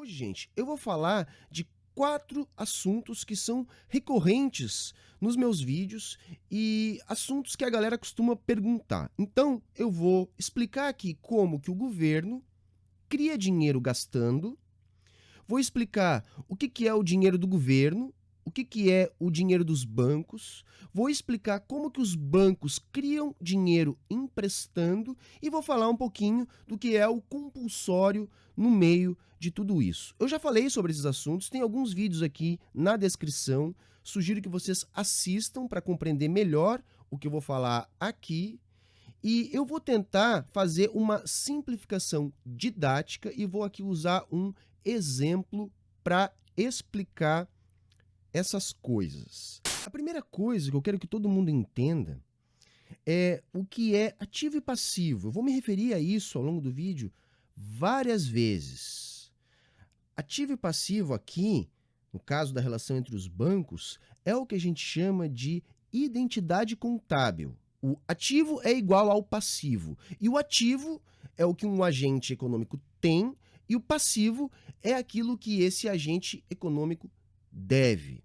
Hoje, gente, eu vou falar de 4 assuntos que são recorrentes nos meus vídeos e assuntos que a galera costuma perguntar. Então, eu vou explicar aqui como que o governo cria dinheiro gastando, vou explicar o que é o dinheiro do governo, o que é o dinheiro dos bancos, vou explicar como que os bancos criam dinheiro emprestando e vou falar um pouquinho do que é o compulsório no meio de tudo isso. Eu já falei sobre esses assuntos, tem alguns vídeos aqui na descrição, sugiro que vocês assistam para compreender melhor o que eu vou falar aqui. E eu vou tentar fazer uma simplificação didática e vou aqui usar um exemplo para explicar essas coisas. A primeira coisa que eu quero que todo mundo entenda é o que é ativo e passivo. Eu vou me referir a isso ao longo do vídeo várias vezes. Ativo e passivo aqui, no caso da relação entre os bancos, é o que a gente chama de identidade contábil. O ativo é igual ao passivo, e o ativo é o que um agente econômico tem, e o passivo é aquilo que esse agente econômico deve.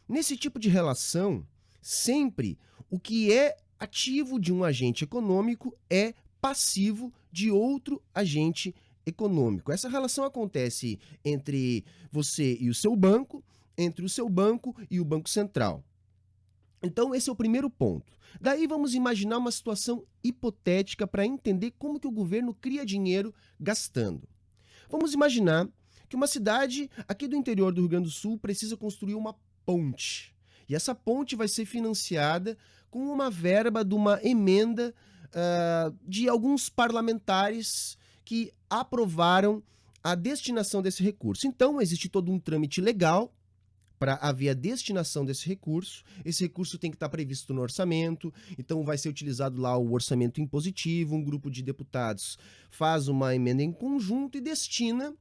Nesse tipo de relação, sempre o que é ativo de um agente econômico é passivo de outro agente econômico. Essa relação acontece entre você e o seu banco, entre o seu banco e o Banco Central. Então, esse é o primeiro ponto. Daí vamos imaginar uma situação hipotética para entender como que o governo cria dinheiro gastando. Vamos imaginar que uma cidade aqui do interior do Rio Grande do Sul precisa construir uma ponte. E essa ponte vai ser financiada com uma verba de uma emenda de alguns parlamentares que aprovaram a destinação desse recurso. Então, existe todo um trâmite legal para haver a destinação desse recurso. Esse recurso tem que estar previsto no orçamento, então vai ser utilizado lá o orçamento impositivo, um grupo de deputados faz uma emenda em conjunto e destina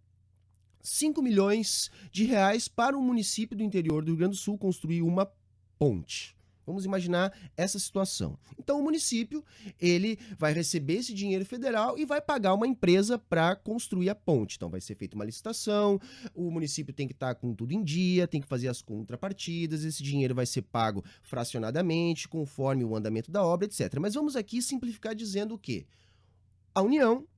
5 milhões de reais para o município do interior do Rio Grande do Sul construir uma ponte. Vamos imaginar essa situação. Então o município, ele vai receber esse dinheiro federal e vai pagar uma empresa para construir a ponte. Então vai ser feita uma licitação, o município tem que estar com tudo em dia, tem que fazer as contrapartidas, esse dinheiro vai ser pago fracionadamente, conforme o andamento da obra, etc. Mas vamos aqui simplificar dizendo o quê? A União,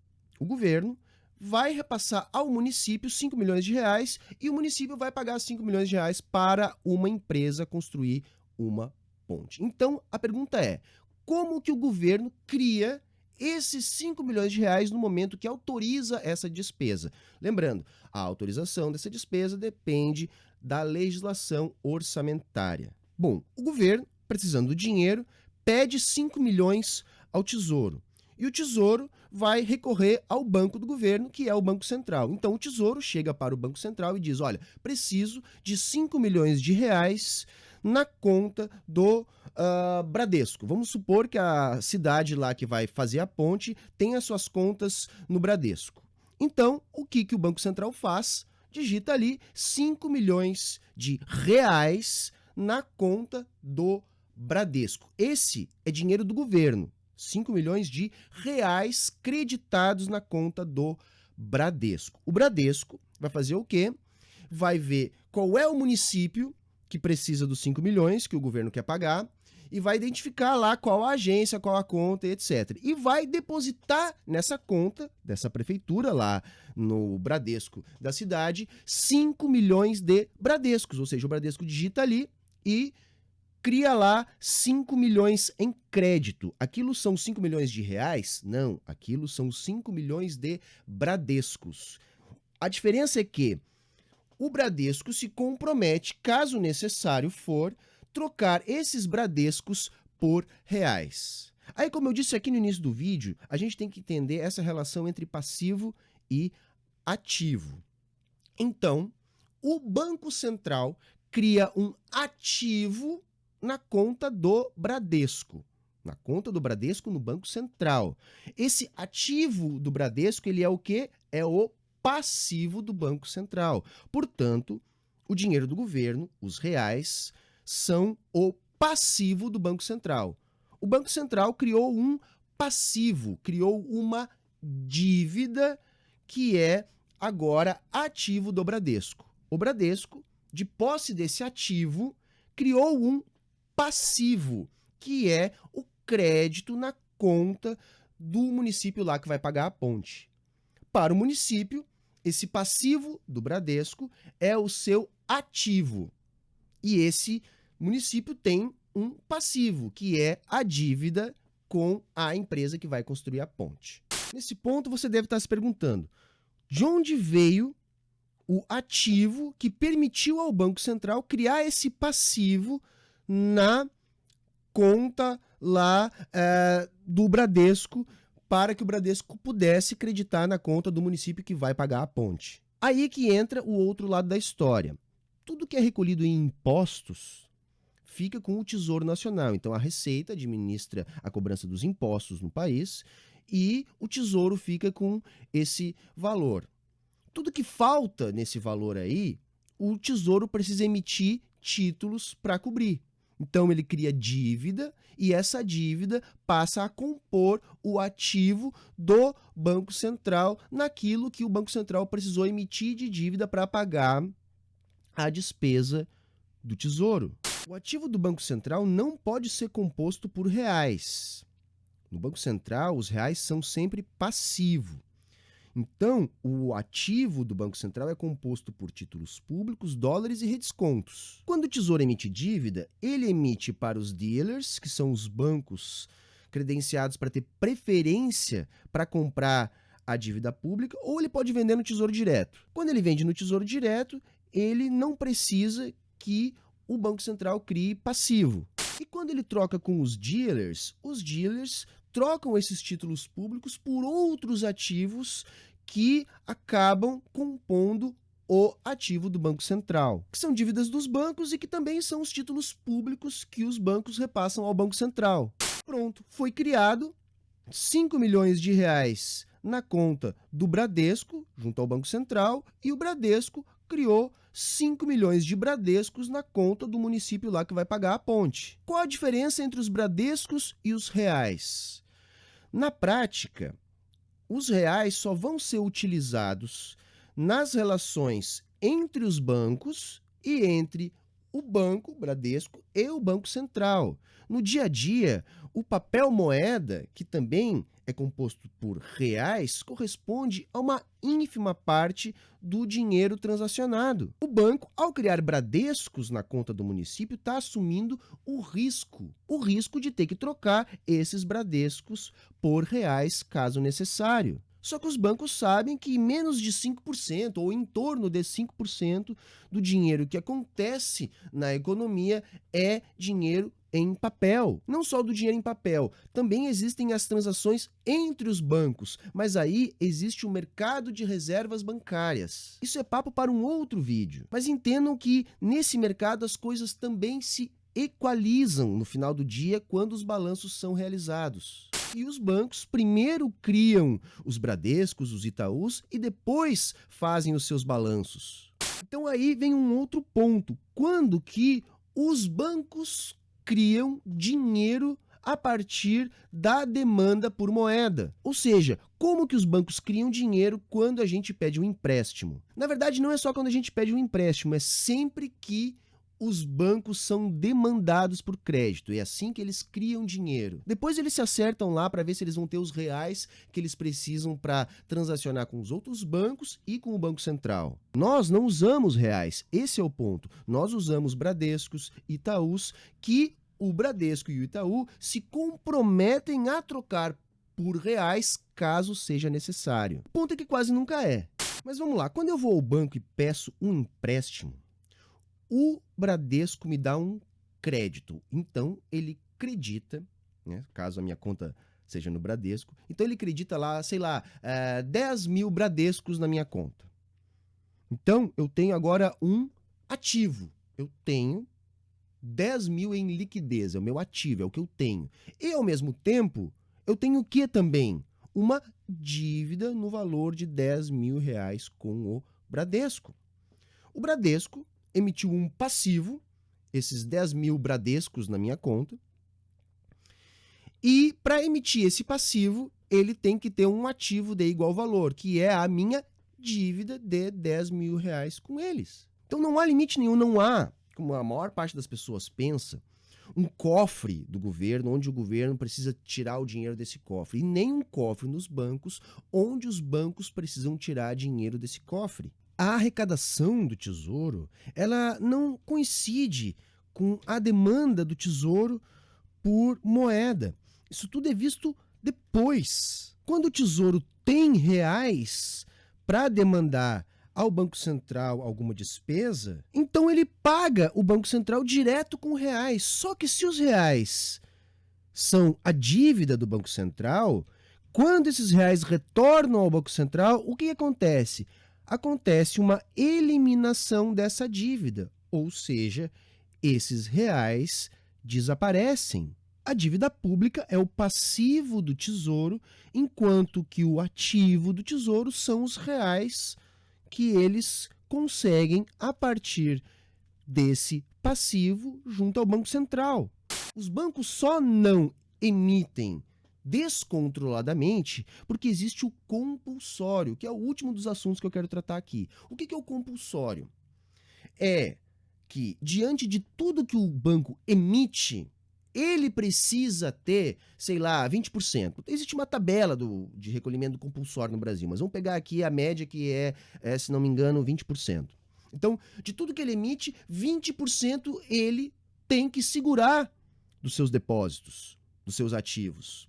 o governo, vai repassar ao município 5 milhões de reais e o município vai pagar 5 milhões de reais para uma empresa construir uma ponte. Então, a pergunta é, como que o governo cria esses 5 milhões de reais no momento que autoriza essa despesa? Lembrando, a autorização dessa despesa depende da legislação orçamentária. Bom, o governo, precisando do dinheiro, pede 5 milhões ao Tesouro. E o Tesouro vai recorrer ao banco do governo, que é o Banco Central. Então o Tesouro chega para o Banco Central e diz, olha, preciso de 5 milhões de reais na conta do Bradesco. Vamos supor que a cidade lá que vai fazer a ponte tem as suas contas no Bradesco. Então, o que o Banco Central faz? Digita ali 5 milhões de reais na conta do Bradesco. Esse é dinheiro do governo. 5 milhões de reais creditados na conta do Bradesco. O Bradesco vai fazer o quê? Vai ver qual é o município que precisa dos 5 milhões que o governo quer pagar e vai identificar lá qual a agência, qual a conta, etc. E vai depositar nessa conta dessa prefeitura lá no Bradesco da cidade 5 milhões de Bradescos, ou seja, o Bradesco digita ali e cria lá 5 milhões em crédito. Aquilo são 5 milhões de reais? Não, aquilo são 5 milhões de Bradescos. A diferença é que o Bradesco se compromete, caso necessário for, trocar esses Bradescos por reais. Aí, como eu disse aqui no início do vídeo, a gente tem que entender essa relação entre passivo e ativo. Então, o Banco Central cria um ativo na conta do Bradesco. Na conta do Bradesco no Banco Central. Esse ativo do Bradesco, ele é o quê? É o passivo do Banco Central. Portanto, o dinheiro do governo, os reais, são o passivo do Banco Central. O Banco Central criou um passivo, criou uma dívida que é agora ativo do Bradesco. O Bradesco, de posse desse ativo, criou um passivo, que é o crédito na conta do município lá que vai pagar a ponte. Para o município, esse passivo do Bradesco é o seu ativo. E esse município tem um passivo, que é a dívida com a empresa que vai construir a ponte. Nesse ponto, você deve estar se perguntando, de onde veio o ativo que permitiu ao Banco Central criar esse passivo na conta lá do Bradesco, para que o Bradesco pudesse creditar na conta do município que vai pagar a ponte. Aí que entra o outro lado da história. Tudo que é recolhido em impostos fica com o Tesouro Nacional. Então, a Receita administra a cobrança dos impostos no país e o Tesouro fica com esse valor. Tudo que falta nesse valor aí, o Tesouro precisa emitir títulos para cobrir. Então, ele cria dívida e essa dívida passa a compor o ativo do Banco Central naquilo que o Banco Central precisou emitir de dívida para pagar a despesa do Tesouro. O ativo do Banco Central não pode ser composto por reais. No Banco Central, os reais são sempre passivo. Então, o ativo do Banco Central é composto por títulos públicos, dólares e redescontos. Quando o Tesouro emite dívida, ele emite para os dealers, que são os bancos credenciados para ter preferência para comprar a dívida pública, ou ele pode vender no Tesouro Direto. Quando ele vende no Tesouro Direto, ele não precisa que o Banco Central crie passivo. E quando ele troca com os dealers trocam esses títulos públicos por outros ativos que acabam compondo o ativo do Banco Central, que são dívidas dos bancos e que também são os títulos públicos que os bancos repassam ao Banco Central. Pronto, foi criado 5 milhões de reais na conta do Bradesco, junto ao Banco Central, e o Bradesco criou 5 milhões de Bradescos na conta do município lá que vai pagar a ponte. Qual a diferença entre os Bradescos e os reais? Na prática, os reais só vão ser utilizados nas relações entre os bancos e entre o banco, Bradesco, e o Banco Central. No dia a dia, o papel moeda, que também é composto por reais, corresponde a uma ínfima parte do dinheiro transacionado. O banco, ao criar Bradescos na conta do município, está assumindo o risco de ter que trocar esses Bradescos por reais, caso necessário. Só que os bancos sabem que menos de 5% ou em torno de 5% do dinheiro que acontece na economia é dinheiro em papel. Não só do dinheiro em papel, também existem as transações entre os bancos, mas aí existe o mercado de reservas bancárias. Isso é papo para um outro vídeo. Mas entendam que nesse mercado as coisas também se equalizam no final do dia quando os balanços são realizados. E os bancos primeiro criam os Bradescos, os Itaús e depois fazem os seus balanços. Então aí vem um outro ponto. Quando que os bancos criam dinheiro a partir da demanda por moeda? Ou seja, como que os bancos criam dinheiro quando a gente pede um empréstimo? Na verdade, não é só quando a gente pede um empréstimo, é sempre que os bancos são demandados por crédito, é assim que eles criam dinheiro. Depois eles se acertam lá para ver se eles vão ter os reais que eles precisam para transacionar com os outros bancos e com o Banco Central. Nós não usamos reais, esse é o ponto. Nós usamos Bradescos, Itaús, que o Bradesco e o Itaú se comprometem a trocar por reais caso seja necessário. O ponto é que quase nunca é. Mas vamos lá, quando eu vou ao banco e peço um empréstimo, o Bradesco me dá um crédito, então ele acredita, né, caso a minha conta seja no Bradesco, então ele acredita lá, sei lá, 10 mil Bradescos na minha conta. Então eu tenho agora um ativo, eu tenho 10 mil em liquidez, é o meu ativo, é o que eu tenho. E ao mesmo tempo, eu tenho o que também? Uma dívida no valor de 10 mil reais com o Bradesco. O Bradesco emitiu um passivo, esses 10 mil Bradescos na minha conta, e para emitir esse passivo, ele tem que ter um ativo de igual valor, que é a minha dívida de 10 mil reais com eles. Então não há limite nenhum, não há, como a maior parte das pessoas pensa, um cofre do governo onde o governo precisa tirar o dinheiro desse cofre. E nem um cofre nos bancos onde os bancos precisam tirar dinheiro desse cofre. A arrecadação do Tesouro, ela não coincide com a demanda do Tesouro por moeda. Isso tudo é visto depois. Quando o Tesouro tem reais para demandar ao Banco Central alguma despesa, então ele paga o Banco Central direto com reais. Só que se os reais são a dívida do Banco Central, quando esses reais retornam ao Banco Central, o que acontece? Acontece uma eliminação dessa dívida, ou seja, esses reais desaparecem. A dívida pública é o passivo do Tesouro, enquanto que o ativo do Tesouro são os reais que eles conseguem a partir desse passivo junto ao Banco Central. Os bancos só não emitem descontroladamente porque existe o compulsório, que é o último dos assuntos que eu quero tratar aqui. O que é o compulsório? É que, diante de tudo que o banco emite, ele precisa ter, sei lá, 20%. Existe uma tabela de recolhimento compulsório no Brasil, mas vamos pegar aqui a média que é, se não me engano, 20%. Então, de tudo que ele emite, 20% ele tem que segurar dos seus depósitos, dos seus ativos.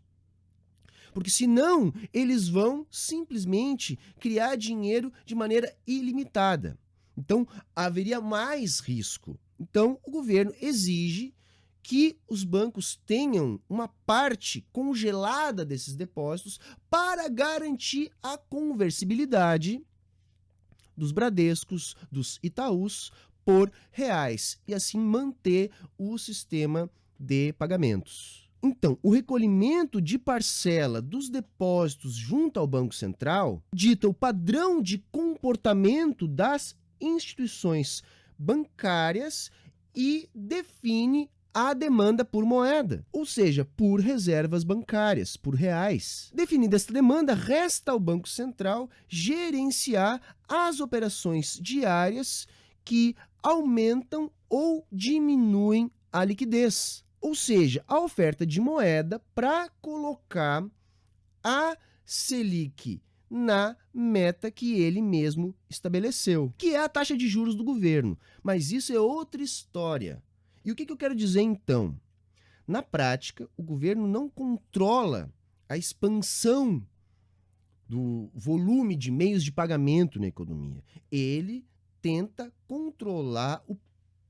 Porque senão eles vão simplesmente criar dinheiro de maneira ilimitada. Então, haveria mais risco. Então, o governo exige que os bancos tenham uma parte congelada desses depósitos para garantir a conversibilidade dos Bradescos, dos Itaús por reais e assim manter o sistema de pagamentos. Então, o recolhimento de parcela dos depósitos junto ao Banco Central dita o padrão de comportamento das instituições bancárias e define a demanda por moeda, ou seja, por reservas bancárias, por reais. Definida esta demanda, resta ao Banco Central gerenciar as operações diárias que aumentam ou diminuem a liquidez, ou seja, a oferta de moeda para colocar a Selic na meta que ele mesmo estabeleceu, que é a taxa de juros do governo. Mas isso é outra história. E o que eu quero dizer então? Na prática, o governo não controla a expansão do volume de meios de pagamento na economia. Ele tenta controlar o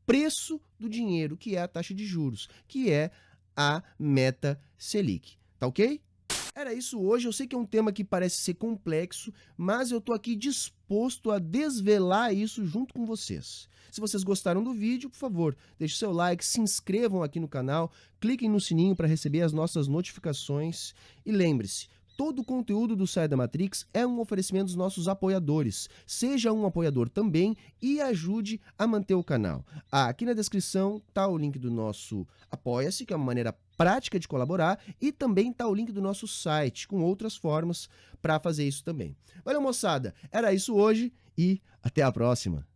preço do dinheiro, que é a taxa de juros, que é a meta Selic. Tá ok? Era isso hoje. Eu sei que é um tema que parece ser complexo, mas eu estou aqui disposto a desvelar isso junto com vocês. Se vocês gostaram do vídeo, por favor, deixe seu like, se inscrevam aqui no canal, cliquem no sininho para receber as nossas notificações e lembre-se, todo o conteúdo do Sai da Matrix é um oferecimento dos nossos apoiadores. Seja um apoiador também e ajude a manter o canal. Aqui na descrição está o link do nosso Apoia-se, que é uma maneira prática de colaborar, e também está o link do nosso site, com outras formas para fazer isso também. Valeu, moçada! Era isso hoje e até a próxima!